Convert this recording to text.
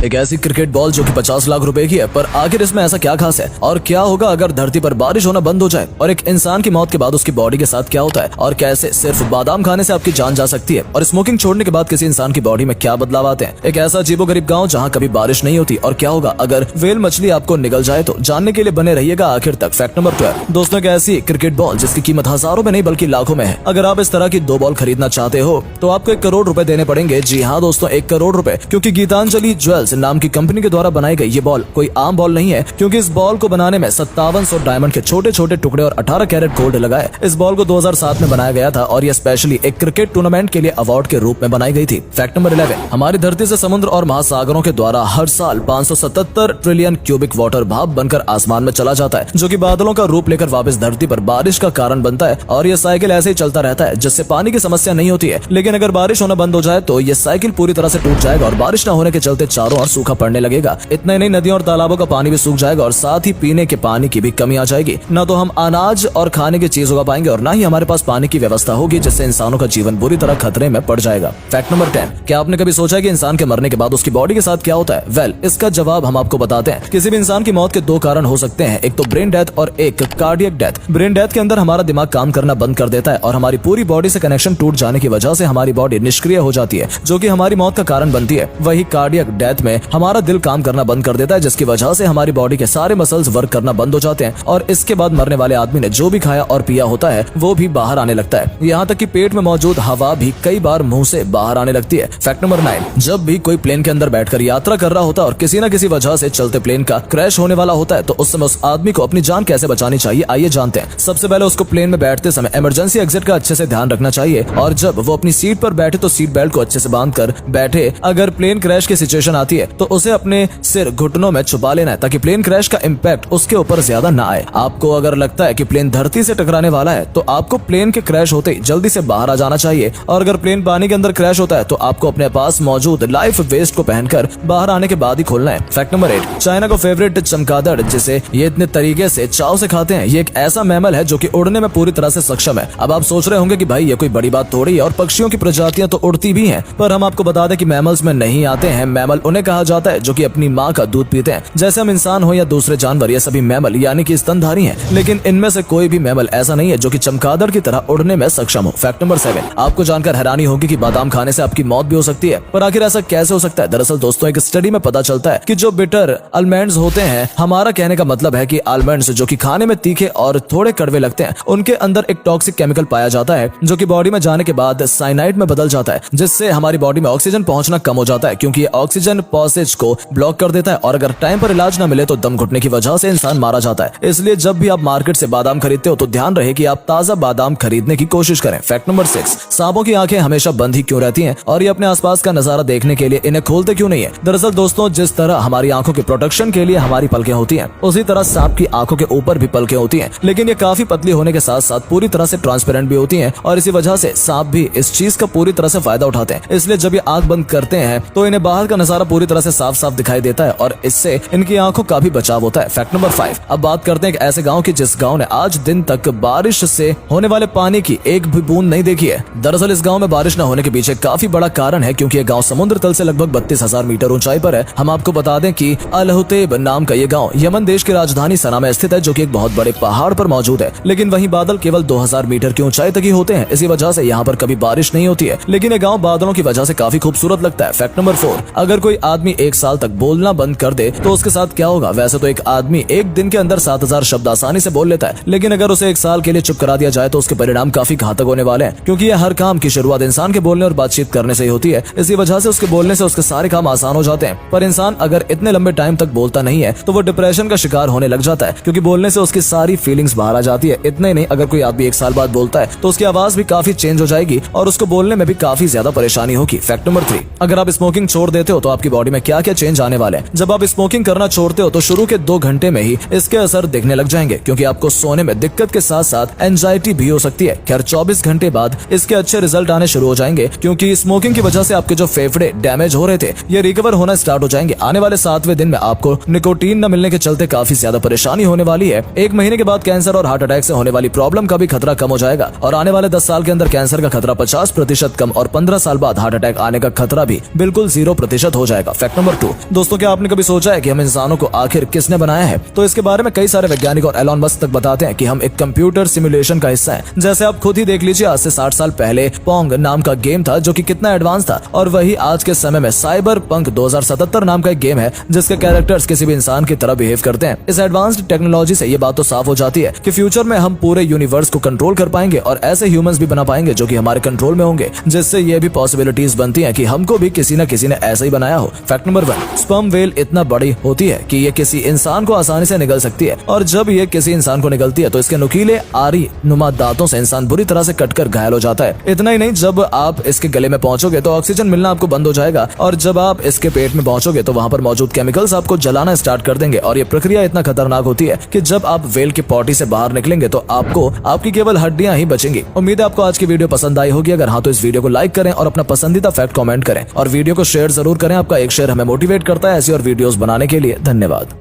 एक ऐसी cricket ball जो कि 50 लाख रुपए की है, पर आखिर इसमें ऐसा क्या खास है और क्या होगा अगर धरती पर बारिश होना बंद हो जाए, और एक इंसान की मौत के बाद उसकी बॉडी के साथ क्या होता है, और कैसे सिर्फ बादाम खाने से आपकी जान जा सकती है, और स्मोकिंग छोड़ने के बाद किसी इंसान की बॉडी में क्या बदलाव आते हैं। एक ऐसा अजीबोगरीब गाँव जहाँ कभी बारिश नहीं होती, और क्या होगा अगर व्हेल मछली आपको निगल जाए। तो जानने के लिए बने रहिएगा आखिर तक। फैक्ट नंबर 12 दोस्तों, एक ऐसी क्रिकेट बॉल जिसकी कीमत हजारों में नहीं बल्कि लाखों में है। अगर आप इस तरह की 2 बॉल खरीदना चाहते हो तो आपको 1 करोड़ रुपए देने पड़ेंगे। जी हाँ दोस्तों, 1 करोड़ रुपए, क्योंकि गीतांजलि ज्वेल्स नाम की कंपनी के द्वारा बनाई गई ये बॉल कोई आम बॉल नहीं है, क्योंकि इस बॉल को बनाने में 5700 डायमंड के छोटे छोटे टुकड़े और 18 कैरेट गोल्ड लगाए। इस बॉल को 2007 में बनाया गया था और यह स्पेशली एक क्रिकेट टूर्नामेंट के लिए अवार्ड के रूप में बनाई गई थी। फैक्ट नंबर 11 हमारी धरती से समुद्र और महासागरों के द्वारा हर साल 577 ट्रिलियन क्यूबिक वाटर भाप बनकर आसमान में चला जाता है, जो कि बादलों का रूप लेकर वापस धरती पर बारिश का कारण बनता है। और यह साइकिल ऐसे ही चलता रहता है, जिससे पानी की समस्या नहीं होती है। लेकिन अगर बारिश होना बंद हो जाए तो यह साइकिल पूरी तरह से टूट जाएगा और बारिश न होने के चलते चारों ओर सूखा पड़ने लगेगा। इतना ही नहीं, नदियों और तालाबों का पानी भी सूख जाएगा और साथ ही पीने के पानी की भी कमी आ जाएगी। न तो हम अनाज और खाने की चीज उगा पाएंगे और न ही हमारे पास पानी की व्यवस्था होगी, जिससे इंसानों का जीवन बुरी तरह खतरे में पड़ जाएगा। फैक्ट नंबर 10 क्या आपने कभी सोचा कि इंसान के मरने के बाद उसकी बॉडी के साथ क्या होता है? वेल, इसका जवाब हम आपको बताते हैं। किसी भी इंसान की मौत के 2 कारण हो सकते हैं, एक तो ब्रेन डेथ और एक कार्डियक डेथ। ब्रेन डेथ के अंदर हमारा दिमाग काम करना बंद कर देता है और हमारी पूरी बॉडी से कनेक्शन टूट जाने की वजह से हमारी बॉडी निष्क्रिय हो जाती है, जो कि हमारी मौत का कारण बनती है। वही कार्डियक डेथ में हमारा दिल काम करना बंद कर देता है, जिसकी वजह से हमारी बॉडी के सारे मसल्स वर्क करना बंद हो जाते हैं और इसके बाद मरने वाले आदमी ने जो भी खाया और पिया होता है वो भी बाहर आने लगता है। यहाँ तक कि पेट में मौजूद हवा भी कई बार मुंह से बाहर आने लगती है। फैक्ट नंबर 9 जब भी कोई प्लेन के अंदर बैठकर यात्रा कर रहा होता है और किसी न किसी वजह से चलते प्लेन का क्रैश होने वाला होता है, तो उस समय उस आदमी को अपनी जान कैसे बचानी चाहिए, आइए जानते हैं। सबसे पहले उसको प्लेन में बैठते समय इमरजेंसी एग्जिट का अच्छे से ध्यान रखना चाहिए, और जब वो अपनी सीट पर बैठे तो सीट बेल्ट को अच्छे से बांध कर बैठे। अगर प्लेन क्रैश की सिचुएशन आती है तो उसे अपने सिर घुटनों में छुपा लेना है, ताकि प्लेन क्रैश का इम्पैक्ट उसके ऊपर ज्यादा ना आए। आपको अगर लगता है कि प्लेन धरती से टकराने वाला है तो आपको प्लेन के क्रैश होते ही जल्दी से बाहर आ जाना चाहिए, और अगर प्लेन पानी के अंदर क्रैश होता है तो आपको अपने पास मौजूद लाइफ वेस्ट को पहनकर बाहर आने के बाद ही खोलना है। फैक्ट नंबर 8 चाइना का फेवरेट चमगादड़, जिसे ये इतने तरीके से चाव से खाते हैं, ये एक ऐसा मैमल है जो कि उड़ने में पूरी तरह से सक्षम है। अब आप सोच रहे होंगे कि भाई ये कोई बड़ी बात थोड़ी है, और पक्षियों की प्रजातियां तो उड़ती भी हैं, पर हम आपको बता दें कि मैमल्स में नहीं आते हैं। मैमल उन्हें कहा जाता है जो कि अपनी माँ का दूध पीते हैं। जैसे हम इंसान हो या दूसरे जानवर, ये सभी मैमल यानी कि स्तनधारी हैं, लेकिन इनमें से कोई भी मैमल ऐसा नहीं है जो कि चमगादड़ की तरह उड़ने में सक्षम हो। फैक्ट नंबर 7 आपको जानकर हैरानी होगी कि बादाम खाने से आपकी मौत भी हो सकती है, पर आखिर ऐसा कैसे हो सकता है? दरअसल दोस्तों, एक स्टडी में पता चलता है कि जो बिटर आलमंड्स होते हैं, हमारा कहने का मतलब है कि आलमंड्स जो कि खाने में तीखे और थोड़े कड़वे लगते हैं, उनके अंदर एक टॉक्सिक केमिकल पाया जाता है जो कि बॉडी में जाने के बाद साइनाइड में बदल जाता है, जिससे हमारी बॉडी में ऑक्सीजन पहुंचना कम हो जाता है, क्योंकि ये ऑक्सीजन पॉसेज को ब्लॉक कर देता है, और अगर टाइम पर इलाज न मिले तो दम घुटने की वजह से इंसान मारा जाता है। इसलिए जब भी आप मार्केट से बादाम खरीदते हो तो ध्यान रहे कि आप ताजा बादाम खरीदने की कोशिश करें। फैक्ट नंबर 6 सांपों की आंखें हमेशा बंद ही क्यों रहती हैं, और ये अपने आसपास का नजारा देखने के लिए इन्हें खोलते क्यों नहीं है? दरअसल दोस्तों, जिस तरह हमारी आंखों के प्रोटेक्शन के लिए हमारी पलकें होती हैं, उसी तरह सांप की आंखों के ऊपर भी पलकें होती हैं, लेकिन ये काफी पतली होने के साथ साथ पूरी तरह से ट्रांसपेरेंट भी होती हैं, और इसी वजह से सांप भी इस चीज का पूरी तरह से फायदा उठाते हैं। इसलिए जब ये आंख बंद करते हैं तो इन्हें बाहर का नजारा पूरी तरह से साफ साफ दिखाई देता है, और इससे इनकी आंखों का भी बचाव होता है। फैक्ट नंबर 5 अब बात करते हैं एक ऐसे गाँव की जिस गाँव ने आज दिन तक बारिश से होने वाले पानी की एक भी बूंद नहीं देखी है। दरअसल इस गाँव में बारिश न होने के पीछे काफी बड़ा कारण है, क्योंकि ये गाँव समुद्र तल से लगभग 32,000 मीटर ऊंचाई पर है। हम आपको बता दें कि अल-हुतैब नाम का ये गाँव यमन देश की राजधानी सना में स्थित है, जो कि एक बहुत बड़े पहाड़ पर मौजूद है, लेकिन वहीं बादल केवल 2000 मीटर की ऊंचाई तक ही होते हैं। इसी वजह से यहाँ पर कभी बारिश नहीं होती है, लेकिन ये गाँव बादलों की वजह से काफी खूबसूरत लगता है। फैक्ट नंबर 4 अगर कोई आदमी 1 साल तक बोलना बंद कर दे तो उसके साथ क्या होगा? वैसे तो एक आदमी एक दिन के अंदर 7000 शब्द आसानी से बोल लेता है, लेकिन अगर उसे 1 साल के लिए चुप करा दिया जाए तो उसके परिणाम काफी घातक होने वाले हैं, क्योंकि यह हर काम की शुरुआत इंसान के बोलने और बातचीत करने से ही होती है। इसी वजह से उसके बोलने से उसके सारे काम आसान हो जाते हैं। पर इंसान अगर इतने लंबे टाइम तक बोलता नहीं है तो वो डिप्रेशन का शिकार होने लग जाता है, क्योंकि बोलने से उसकी सारी फीलिंग्स बाहर आ जाती है। इतना ही नहीं, अगर कोई आदमी 1 साल बाद बोलता है तो उसकी आवाज भी काफी चेंज हो जाएगी और उसको बोलने में भी काफी ज्यादा परेशानी होगी। फैक्ट नंबर 3 अगर आप स्मोकिंग छोड़ देते हो तो आपकी बॉडी में क्या क्या चेंज आने वाले हैं? जब आप स्मोकिंग करना छोड़ते हो तो शुरू के 2 घंटे में ही इसके असर दिखने लग जाएंगे, क्योंकि आपको सोने में दिक्कत के साथ साथ एंजाइटी भी हो सकती है। खैर 24 घंटे बाद इसके अच्छे रिजल्ट आने शुरू हो जाएंगे, क्योंकि स्मोकिंग की वजह से आपके जो फेफड़े डैमेज हो रहे थे ये रिकवर होना स्टार्ट हो जाएंगे। आने वाले 7वें दिन में आपको निकोटीन न मिलने के चलते काफी ज्यादा परेशानी होने वाली है। 1 महीने के बाद कैंसर और हार्ट अटैक से होने वाली प्रॉब्लम का भी खतरा कम हो जाएगा, और आने वाले 10 साल के अंदर कैंसर का खतरा 50% कम और 15 साल बाद हार्ट अटैक आने का खतरा भी बिल्कुल 0% हो जाएगा। फैक्ट नंबर 2, दोस्तों क्या आपने कभी सोचा है कि हम इंसानों को आखिर किसने बनाया है? तो इसके बारे में कई सारे वैज्ञानिक और एलॉन मस्क तक बताते हैं कि हम एक कंप्यूटर सिमुलेशन का हिस्सा हैं। जैसे आप खुद ही देख लीजिए, आज से 60 साल पहले पोंग नाम का गेम था जो कि कितना एडवांस था, और वही आज के समय में साइबर पंक 2077 नाम का एक गेम है जिसके कैरेक्टर्स किसी भी इंसान की तरह बिहेव करते हैं। इस एडवांस्ड टेक्नोलॉजी से ये बात तो साफ हो जाती है कि फ्यूचर में हम पूरे यूनिवर्स को कंट्रोल कर पाएंगे और ऐसे ह्यूमंस भी बना पाएंगे जो कि हमारे कंट्रोल में होंगे, जिससे ये भी पॉसिबिलिटीज बनती है कि हमको भी किसी न किसी ने ऐसा ही बनाया हो। फैक्ट नंबर 1, स्पर्म व्हेल इतना बड़ी होती है कि ये किसी इंसान को आसानी से निगल सकती है, और जब ये किसी इंसान को निगलती है तो इसके नुकीले आरी नुमा दांतों से इंसान बुरी तरह से कटकर घायल हो जाता है। इतना ही नहीं, जब आप इसके गले में पहुंचोगे तो ऑक्सीजन मिलना आपको बंद हो जाएगा, और जब आप इसके पेट में पहुंचोगे तो वहां पर मौजूद केमिकल्स आपको जलाना स्टार्ट कर देंगे, और ये प्रक्रिया इतना खतरनाक होती है कि जब आप व्हेल की पॉटी से बाहर निकलेंगे तो आपको आपकी केवल हड्डियां ही बचेंगी। उम्मीद है आपको आज की वीडियो पसंद आई होगी। अगर हाँ तो इस वीडियो को लाइक करें और अपना पसंदीदा फैक्ट कमेंट करें, और वीडियो को शेयर जरूर करें। आपका एक शेयर हमें मोटिवेट करता है ऐसी और वीडियोस बनाने के लिए। धन्यवाद।